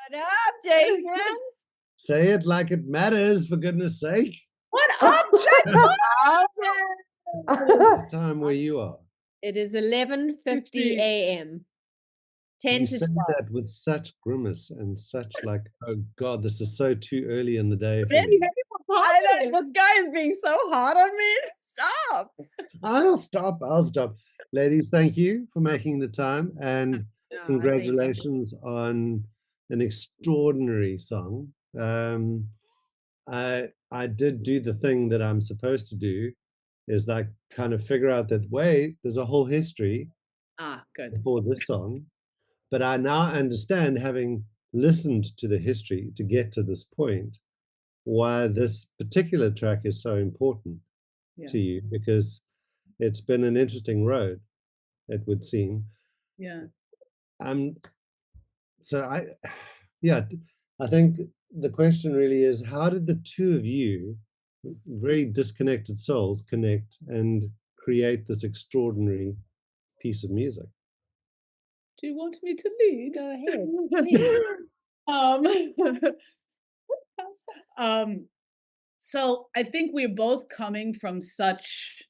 What up, Jason? Say it like it matters, for goodness sake. What up, Jason? What's the time where you are? It is 11:50 a.m. 10 You to say 12. that with such grimace and such like, oh God, this is so too early in the day. For Really? me. I know, this guy is being so hard on me. Stop. I'll stop. Ladies, thank you for making the time, and congratulations on an extraordinary song. I did do the thing that I'm supposed to do, is like kind of figure out that, wait, there's a whole history Good. for this song. But I now understand, having listened to the history to get to this point, why this particular track is so important to you, because it's been an interesting road, it would seem. Yeah. So I think the question really is, how did the two of you, very disconnected souls, connect and create this extraordinary piece of music? Do you want me to lead? Go ahead, please. So I think we're both coming from such,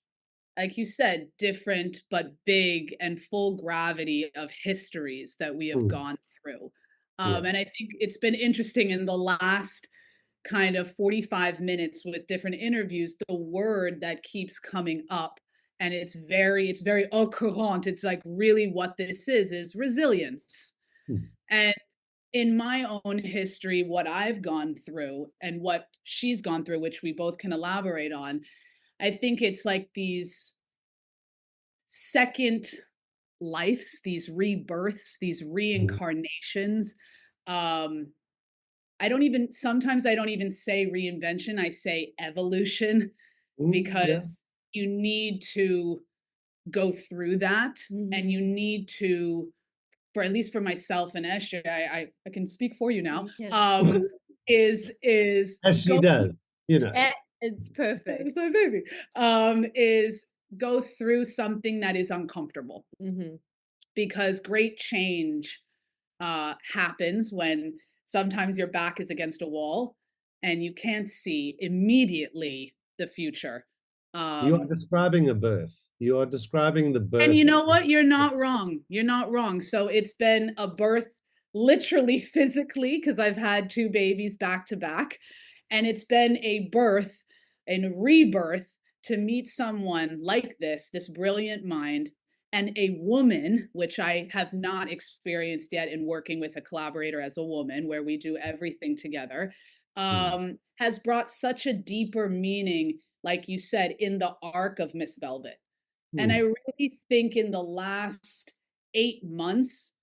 like you said, different but big and full gravity of histories that we have gone through. And I think it's been interesting in the last kind of 45 minutes with different interviews, the word that keeps coming up, and it's very au courant. It's like, really what this is resilience. And in my own history, what I've gone through and what she's gone through, which we both can elaborate on, I think it's like these second lives, these rebirths, these reincarnations. Sometimes I don't even say reinvention, I say evolution, because you need to go through that, and you need to, for at least for myself and Esjay, I can speak for you now, is as she does, you know. It's perfect. It's my baby. Is go through something that is uncomfortable, because great change happens when sometimes your back is against a wall and you can't see immediately the future. You are describing a birth. You are describing the birth. And you know what? You're not wrong. You're not wrong. So it's been a birth, literally physically, because I've had 2 babies back to back. And it's been a birth and rebirth to meet someone like this brilliant mind, and a woman, which I have not experienced yet in working with a collaborator as a woman, where we do everything together, has brought such a deeper meaning, like you said, in the arc of Miss Velvet. And I really think in the last 8 months,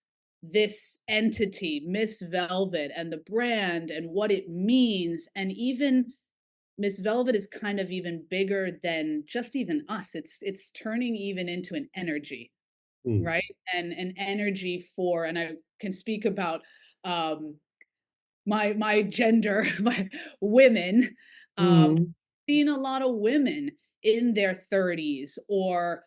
this entity, Miss Velvet, and the brand and what it means, and even Miss Velvet is kind of even bigger than just even us. It's turning even into an energy, right? And an energy for, and I can speak about my gender, my women, seeing a lot of women in their 30s or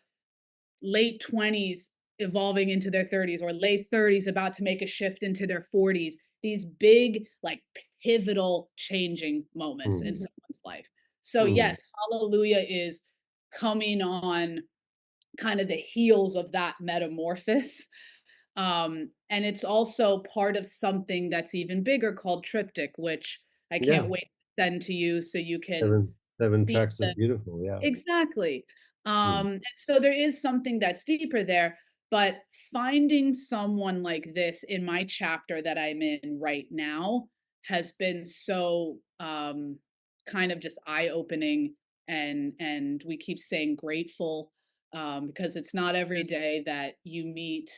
late 20s evolving into their 30s, or late 30s about to make a shift into their 40s, these big, like, pivotal changing moments in someone's life. So yes, Hallelujah is coming on kind of the heels of that metamorphosis. And it's also part of something that's even bigger called Triptych, which I can't wait to send to you so you can seven tracks of beautiful. Exactly. And so there is something that's deeper there, but finding someone like this in my chapter that I'm in right now has been so kind of just eye-opening, and we keep saying grateful, because it's not every day that you meet,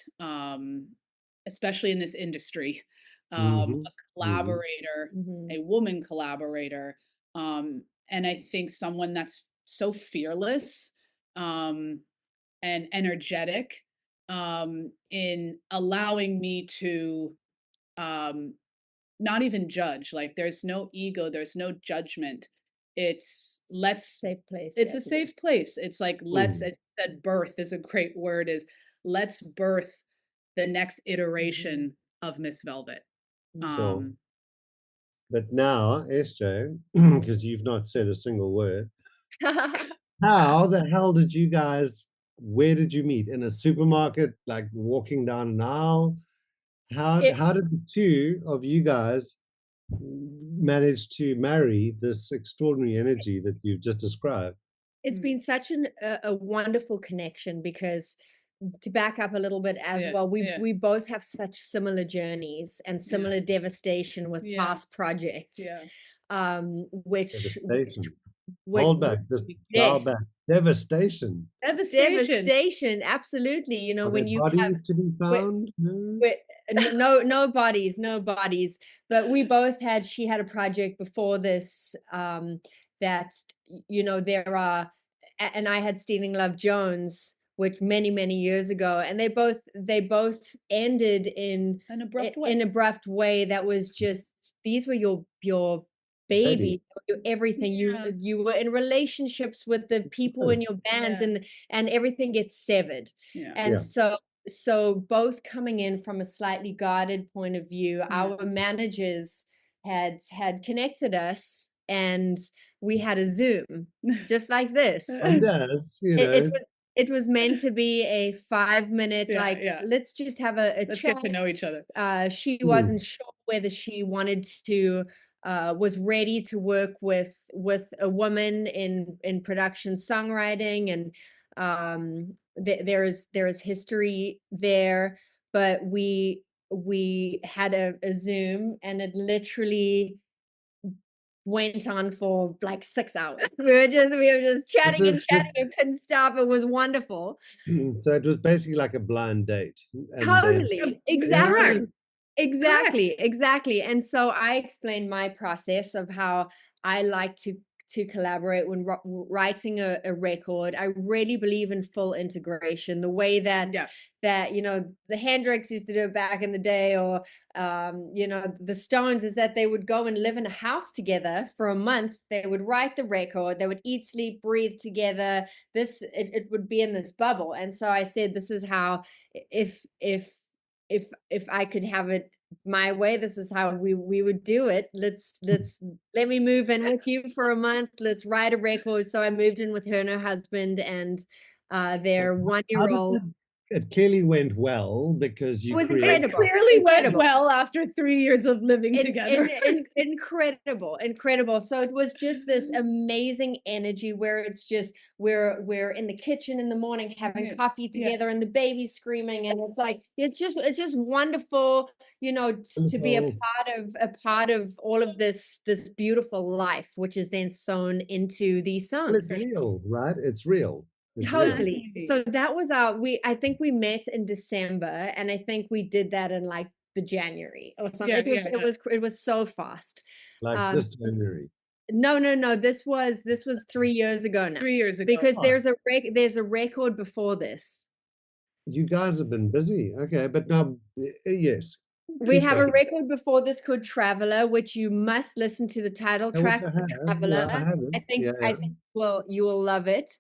especially in this industry, a collaborator, a woman collaborator, and I think someone that's so fearless and energetic in allowing me to not even judge. Like, there's no ego, there's no judgment. It's safe place. It's a safe place. It's like, let's, as you said, birth is a great word, is let's birth the next iteration of Miss Velvet. Sure. But now, Esjay, because you've not said a single word, how the hell did you guys, where did you meet? In a supermarket, like walking down an aisle? How did the two of you guys manage to marry this extraordinary energy that you've just described? It's been such a wonderful connection, because to back up a little bit as well, we both have such similar journeys and similar devastation with past projects. Which hold back, just dial back. Devastation, absolutely. You know, when you bodies have to be found, no bodies, but we both had, she had a project before this, that, you know, there are, and I had Stealing Love Jones, which many years ago, and they both ended in an abrupt way that was just, these were your baby, everything. You were in relationships with the people in your bands, and everything gets severed. So both coming in from a slightly guarded point of view, our managers had connected us, and we had a Zoom just like this. It was meant to be a 5-minute, let's just have a let's chat. Get to know each other. She wasn't sure whether she wanted to, was ready to work with a woman in production songwriting, and there is history there, but we had a Zoom, and it literally went on for like 6 hours. We were just chatting and couldn't stop. It was wonderful. So it was basically like a blind date. Totally. Exactly. And so I explained my process of how I like to collaborate when writing a record. I really believe in full integration, the way that you know, the Hendrix used to do it back in the day, or you know, the Stones, is that they would go and live in a house together for a month. They would write the record, they would eat, sleep, breathe together. It would be in this bubble. And so I said, this is how, if I could have it my way, this is how we would do it. Let me move in with you for a month. Let's write a record. So I moved in with her and her husband, and their 1-year-old. It clearly went well, because you clearly went well after 3 years of living together. Incredible. So it was just this amazing energy where it's just we're in the kitchen in the morning having coffee together, and the baby's screaming, and it's just wonderful, you know, to be a part of all of this beautiful life, which is then sewn into these songs. Well, it's real, right? It's real. Totally. So that was I think we met in December, and I think we did that in like the January or something. It was so fast. Like this January. No. This was 3 years ago now. 3 years ago. Because there's a record before this. You guys have been busy. Okay, but now, yes. We have a record before this called Traveler, which you must listen to the title track. Traveler. I haven't. I think you will love it.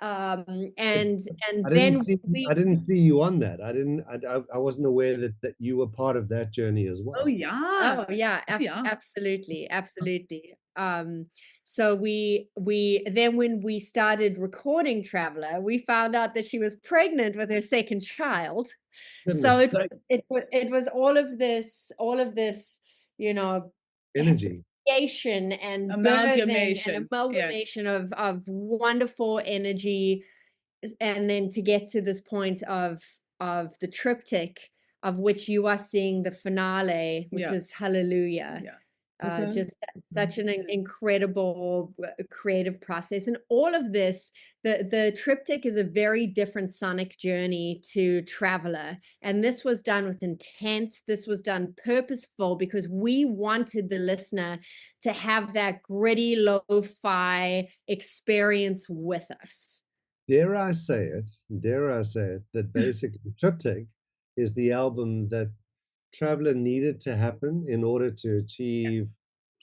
And I didn't see you on that. I wasn't aware that you were part of that journey as well. Oh yeah. Absolutely. So we then, when we started recording Traveler, we found out that she was pregnant with her second child. So it was all of this, you know, energy and amalgamation of wonderful energy, and then to get to this point of the triptych, of which you are seeing the finale, which was Hallelujah. Just such an incredible creative process. And all of this, the triptych is a very different sonic journey to Traveler. And this was done with intent. This was done purposeful, because we wanted the listener to have that gritty lo-fi experience with us. Dare I say it, that basically Triptych is the album that Traveler needed to happen in order to achieve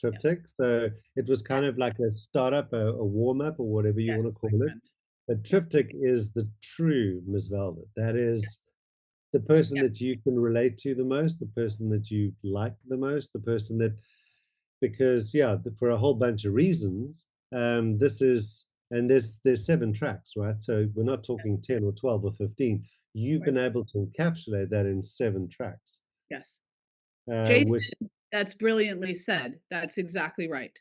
Triptych. So it was kind of like a startup, a warm-up, or whatever you want to call it. But Triptych is the true Miss Velvet. That is the person Yeah. that you can relate to the most, the person that you like the most, the person that, because for a whole bunch of reasons, this is, and there's 7 tracks, right? So we're not talking 10 or 12 or 15. You've been able to encapsulate that in 7 tracks. Yes. Jason, which, that's brilliantly said. That's exactly right.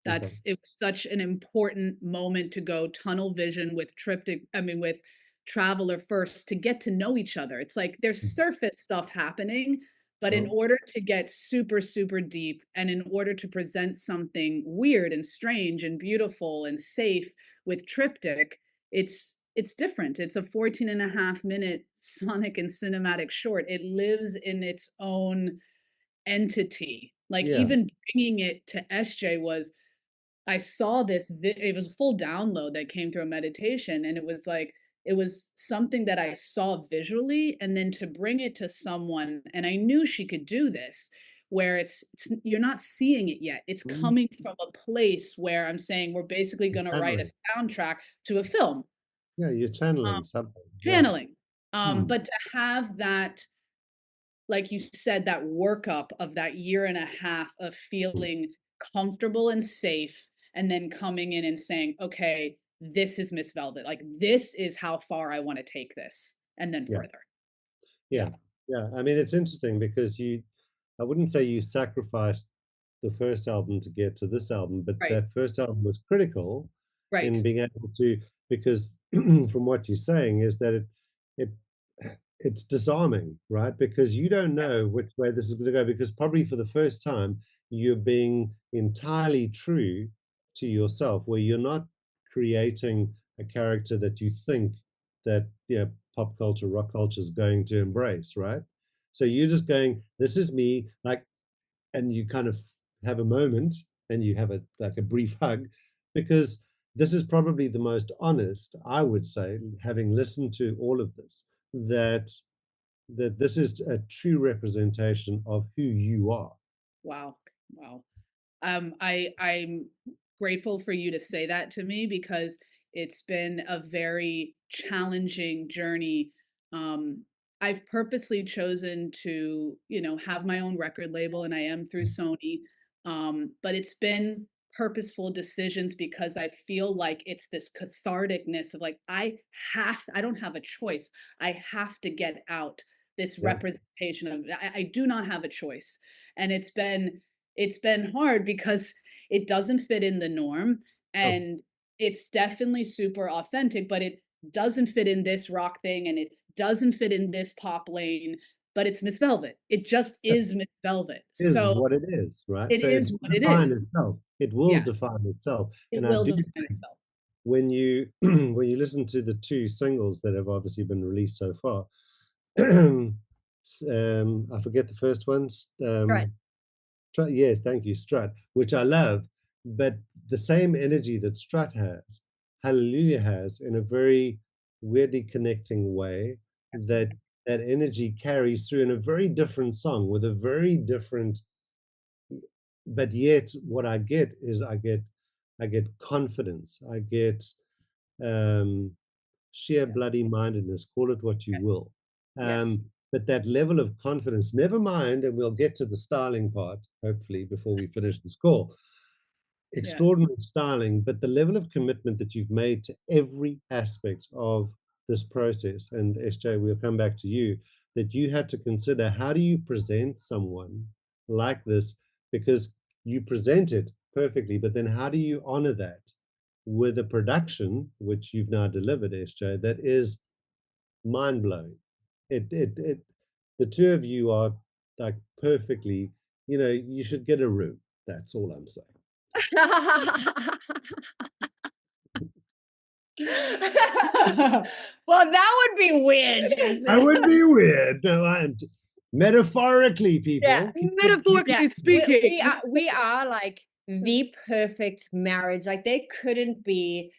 It was such an important moment to go tunnel vision with with Traveler first, to get to know each other. It's like there's surface stuff happening, but in order to get super, super deep, and in order to present something weird and strange and beautiful and safe with Triptych, it's different. It's a 14.5-minute sonic and cinematic short. It lives in its own entity. Like even bringing it to Esjay was, I saw this, it was a full download that came through a meditation, and it was like, it was something that I saw visually, and then to bring it to someone, and I knew she could do this, where it's you're not seeing it yet. It's coming from a place where I'm saying we're basically going to write a soundtrack to a film. Yeah, you're channeling something. Channeling. But to have that, like you said, that workup of that 1.5 years of feeling comfortable and safe, and then coming in and saying, okay, this is Miss Velvet. Like, this is how far I want to take this, and then further. Yeah. I mean, it's interesting because I wouldn't say you sacrificed the first album to get to this album, but that first album was critical in being able to, because from what you're saying is that it's disarming, right? Because you don't know which way this is going to go, because probably for the first time you're being entirely true to yourself, where you're not creating a character that you think that pop culture, rock culture is going to embrace, right? So you're just going, this is me, like, and you kind of have a moment and you have a brief hug, because this is probably the most honest, I would say, having listened to all of this, that this is a true representation of who you are. Wow. I'm grateful for you to say that to me, because it's been a very challenging journey. I've purposely chosen to, have my own record label, and I am through Sony. But it's been purposeful decisions, because I feel like it's this catharticness of like, I don't have a choice. I have to get out this representation of, I do not have a choice. And it's been hard because it doesn't fit in the norm, and it's definitely super authentic, but it doesn't fit in this rock thing, and it doesn't fit in this pop lane, but it's Miss Velvet. It just is Miss Velvet. So what it is, right? It is what it is. Itself. It will define itself. It will define itself. When you listen to the 2 singles that have obviously been released so far, I forget the first ones. Yes, thank you, Strut, which I love, but the same energy that Strut has, Hallelujah has, in a very weirdly connecting way, that energy carries through in a very different song with a very different, but yet what I get is I get confidence, I get sheer bloody mindedness, call it what you will. But that level of confidence, never mind, and we'll get to the styling part, hopefully, before we finish the score. Extraordinary styling, but the level of commitment that you've made to every aspect of this process, and Esjay, we'll come back to you, that you had to consider, how do you present someone like this? Because you present it perfectly, but then how do you honor that with a production, which you've now delivered, Esjay, that is mind-blowing? The 2 of you are like perfectly, you should get a room. That's all I'm saying. Well, that would be weird. That would be weird. No, metaphorically, people. Yeah, metaphorically speaking. We are like the perfect marriage. Like, there couldn't be.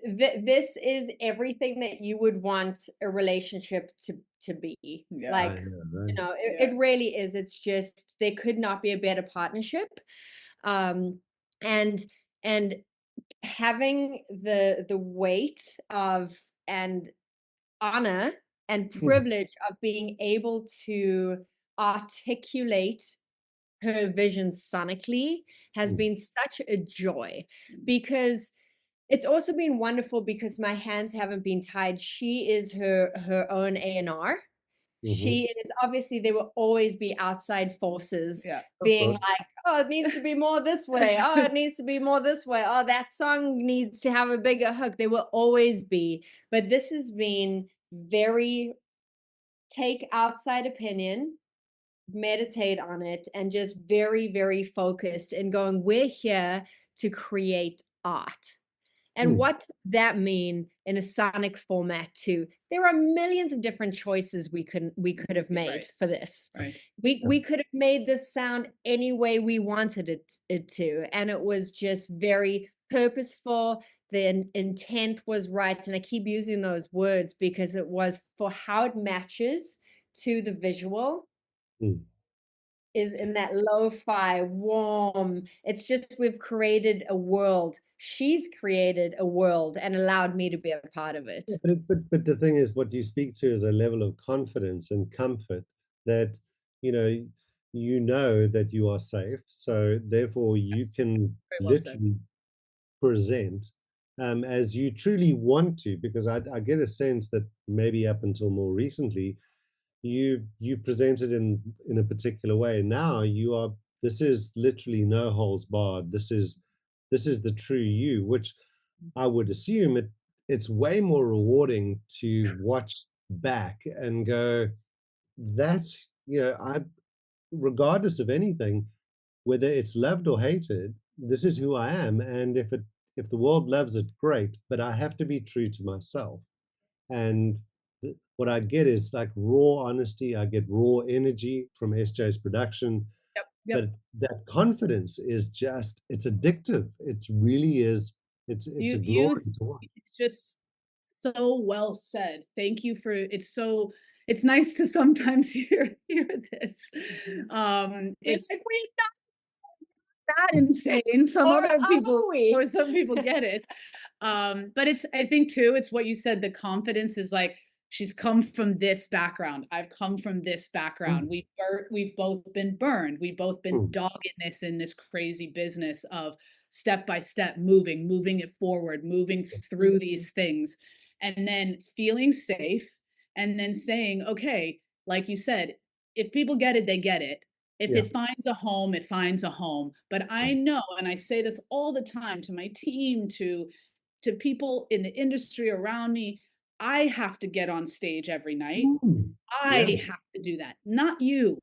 This is everything that you would want a relationship to be. Like, it really is. It's just, there could not be a better partnership. And having the weight of and honor and privilege of being able to articulate her vision sonically has been such a joy, because it's also been wonderful because my hands haven't been tied. She is her own A&R. She is obviously, there will always be outside forces being like, oh, it needs to be more this way. Oh, it needs to be more this way. Oh, that song needs to have a bigger hook. There will always be. But this has been very take outside opinion, meditate on it, and just very, very focused and going, we're here to create art. And what does that mean in a sonic format too? There are millions of different choices we could have made for this. We could have made this sound any way we wanted it to, and it was just very purposeful. The intent was right, and I keep using those words because it was for how it matches to the visual. Is in that lo-fi, warm. It's just we've created a world. She's created a world and allowed me to be a part of it. But the thing is, what you speak to is a level of confidence and comfort that, you know that you are safe. So therefore you can literally present as you truly want to, because I get a sense that maybe up until more recently, you presented in a particular way. Now this is literally no holes barred. This is the true you, which I would assume it's way more rewarding to watch back and go, that's, regardless of anything, whether it's loved or hated, this is who I am. And if the world loves it, great, but I have to be true to myself. And what I get is like raw honesty. I get raw energy from Esjay's production. But that confidence is just, it's addictive. It really is. It's a glory to watch. It's just so well said. Thank you for, it's nice to sometimes hear this. It's like, we're not that insane. Some people get it. But I think too, it's what you said, the confidence is like, she's come from this background. I've come from this background. We've both been burned. We've both been dogged in this crazy business of step by step, moving it forward, moving through these things, and then feeling safe, and then saying, okay, like you said, if people get it, they get it. If it finds a home, it finds a home. But I know, and I say this all the time to my team, to people in the industry around me, I have to get on stage every night. I have to do that, not you.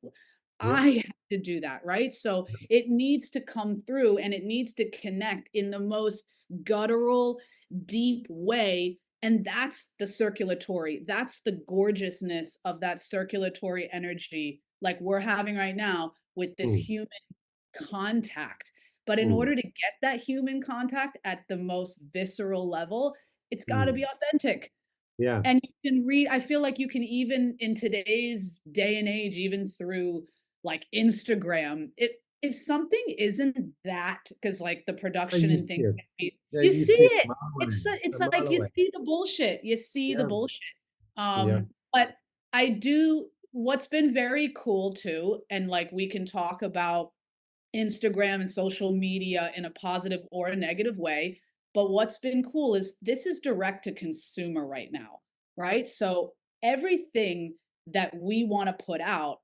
I have to do that, right? So it needs to come through, and it needs to connect in the most guttural, deep way. And that's the circulatory. That's the gorgeousness of that circulatory energy, like we're having right now with this human contact. But in order to get that human contact at the most visceral level, it's got to be authentic. And you can read, I feel like you can, even in today's day and age, even through like Instagram, if something isn't that, because like the production and things, you see it. It's like you see the bullshit. You see the bullshit. But I do, what's been very cool too, and like we can talk about Instagram and social media in a positive or a negative way. But what's been cool is this is direct to consumer right now, right? So everything that we want to put out,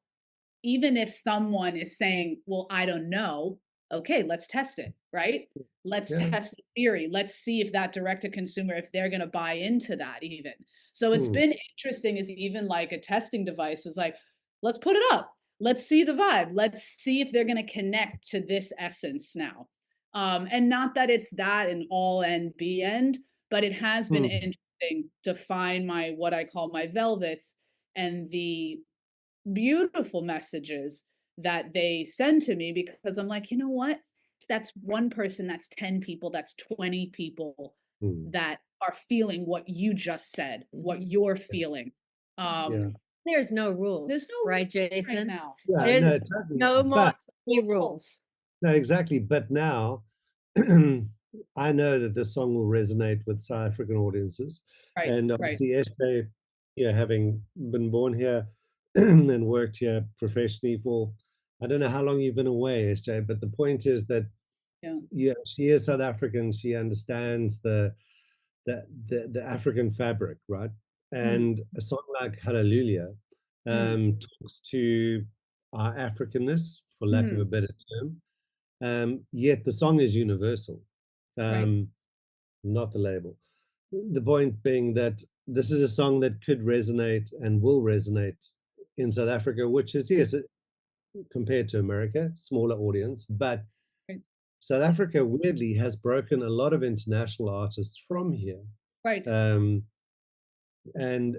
even if someone is saying, well, I don't know, okay, let's test it, right? Let's test the theory. Let's see if that direct to consumer, if they're going to buy into that even. So it's been interesting, is even like a testing device is like, let's put it up. Let's see the vibe. Let's see if they're going to connect to this essence now. And not that it's that an all end be end, but it has been interesting to find what I call my velvets, and the beautiful messages that they send to me, because I'm like, you know what? That's one person, that's 10 people, that's 20 people that are feeling what you just said, what you're feeling. There's no rules. There's no right, Jason? Right now. There's no more rules. No, exactly. But now I know that this song will resonate with South African audiences. And obviously Esjay having been born here and worked here professionally for, I don't know how long you've been away, Esjay, but the point is that she is South African. She understands the African fabric, right? And a song like Hallelujah talks to our Africanness, for lack of a better term. Yet the song is universal, not the label. The point being that this is a song that could resonate and will resonate in South Africa, which is, yes, compared to America, smaller audience, but South Africa weirdly has broken a lot of international artists from here. Right. And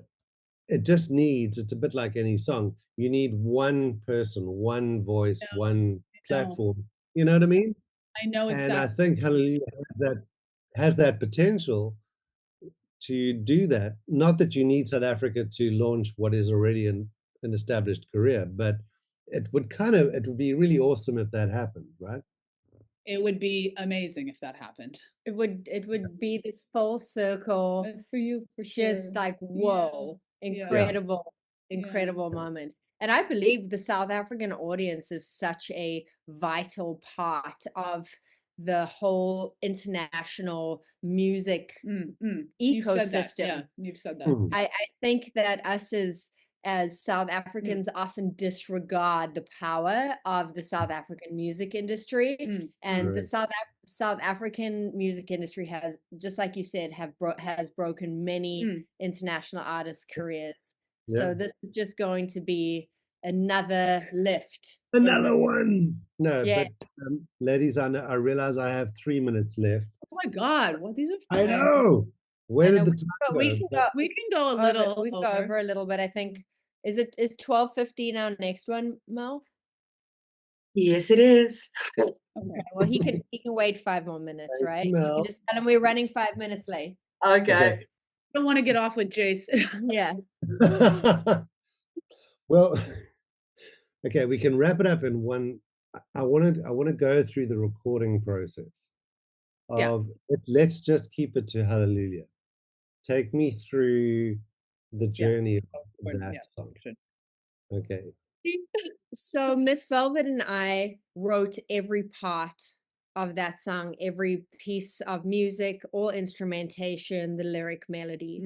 it just needs, it's a bit like any song, you need one person, one voice, one platform. You know what I mean? I know exactly. And I think Hallelujah has that potential to do that. Not that you need South Africa to launch what is already an established career, but it would be really awesome if that happened, right? It would be amazing if that happened. It would be this full circle for you, for just sure. like, whoa, incredible moment. And I believe the South African audience is such a vital part of the whole international music ecosystem. You've said that. Yeah, you've said that. I think that us as South Africans often disregard the power of the South African music industry. And the South African music industry has, just like you said, has broken many international artists' careers. So this is just going to be another lift. Another one. No, but ladies, I realize I have 3 minutes left. Oh my God, what these are? I know. Where did the time go? We can go a little. We can go over a little bit. I think is 12:15 our next one, Mel? Yes, it is. Okay. Well, he can wait 5 more minutes, right? You can just tell him we're running 5 minutes late. Okay. I don't want to get off with Jason. Yeah. Well, okay, we can wrap it up in one. I want to go through the recording process of let's just keep it to Hallelujah. Take me through the journey of that song. Okay. So Miss Velvet and I wrote every part of that song, every piece of music, all instrumentation, the lyric, melody.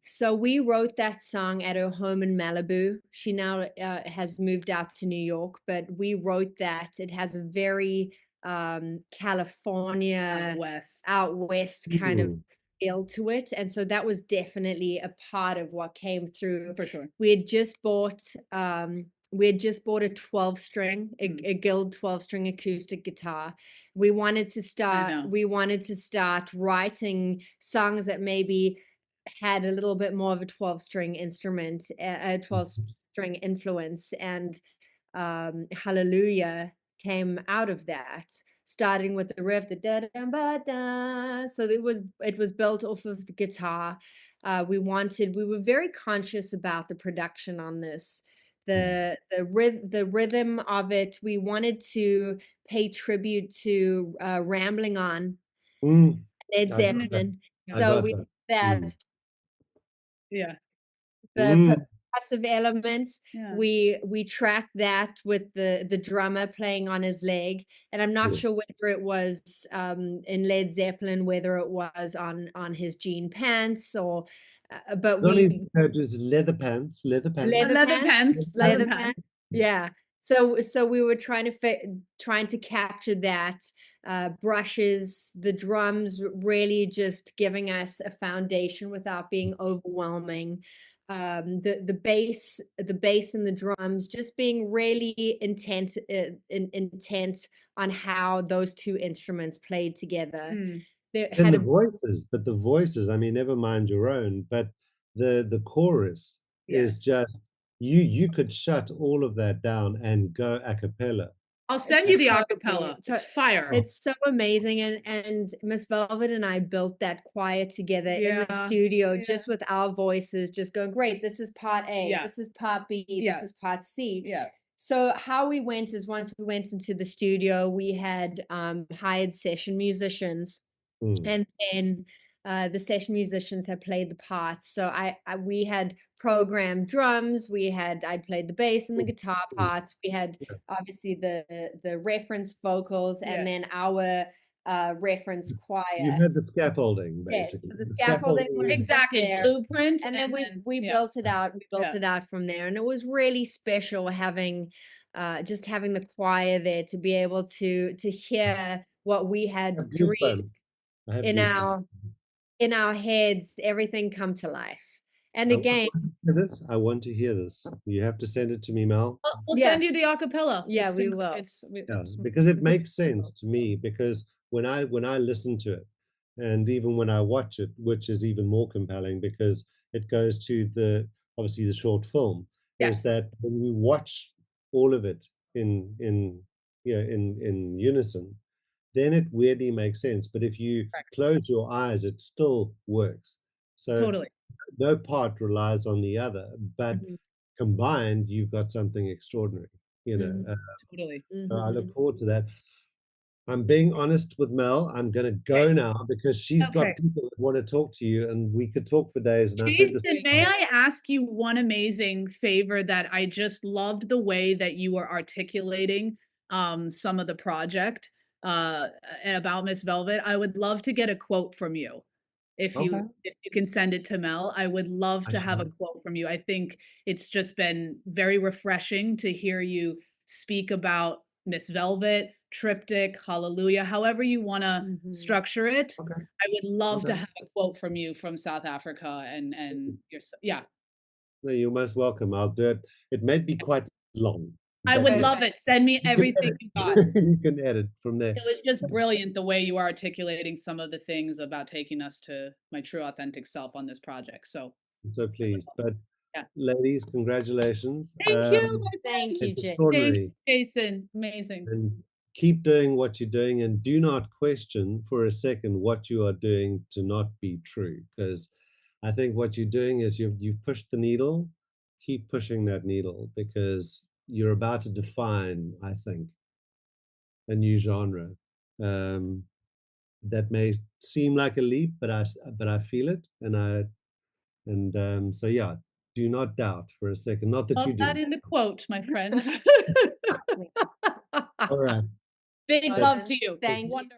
So we wrote that song at her home in Malibu. She now has moved out to New York, but we wrote that. It has a very California, out west kind of feel to it. And so that was definitely a part of what came through. For sure. We had just bought a 12-string, a Guild 12-string acoustic guitar. We wanted to start writing songs that maybe had a little bit more of a 12-string instrument, a 12-string influence, and Hallelujah came out of that, starting with the riff, the da-da-ba-da. So it was built off of the guitar. We were very conscious about the production on this. The rhythm of it, we wanted to pay tribute to Rambling On, Led Zeppelin. So we did that. The percussive element, we tracked that with the drummer playing on his leg. And I'm not sure whether it was in Led Zeppelin, whether it was on his jean pants or but it was leather pants. Yeah. So we were trying to capture that, brushes, the drums really just giving us a foundation without being overwhelming. The bass and the drums just being really intent on how those two instruments played together. And the voices, I mean, never mind your own, but the chorus is just, you could shut all of that down and go a cappella. I'll send you the acapella. It's fire. It's so amazing. And Miss Velvet and I built that choir together in the studio, just with our voices, just going, great, this is part A, this is part B, this is part C. Yeah. So how we went is, once we went into the studio, we had hired session musicians. And then the session musicians had played the parts. So we had programmed drums, I played the bass and the guitar parts. We had obviously the reference vocals, and then our reference choir. You had the scaffolding, Yes, basically. so the scaffolding was exactly there. blueprint, and then we built it out. We built it out from there, and it was really special having just having the choir there to be able to hear what we had dreamed in our heads, everything come to life. And again, I want to hear this. You have to send it to me, Mel. We'll send you the acapella. Yeah, we will. Because it makes sense to me, because when I listen to it, and even when I watch it, which is even more compelling because it goes to obviously the short film, is that when we watch all of it in unison, then it weirdly makes sense. But if you close your eyes, it still works. So totally, no part relies on the other, but combined, you've got something extraordinary. Totally. So I look forward to that. I'm being honest with Mel. I'm going to go now because she's got people that want to talk to you, and we could talk for days. And Jason, may I ask you one amazing favor that I just loved the way that you were articulating some of the project about Miss Velvet. I would love to get a quote from you. If you can send it to Mel, I would love to have a quote from you. I think it's just been very refreshing to hear you speak about Miss Velvet, Triptych, Hallelujah, however you want to structure it. I would love to have a quote from you from South Africa and No, you're most welcome. I'll do it. It may be quite long. I would love it. Send me everything you got. You can edit from there. It was just brilliant the way you are articulating some of the things about taking us to my true authentic self on this project. So I'm so pleased. But ladies, congratulations. Thank you. Thank you, Jason. Amazing. And keep doing what you're doing, and do not question for a second what you are doing to not be true, because I think what you're doing is you've pushed the needle. Keep pushing that needle, because you're about to define, I think, a new genre that may seem like a leap, but I feel it, and so yeah, do not doubt for a second. Not that you do. Love that in the quote, my friend. All right. Big love to you. Thank you.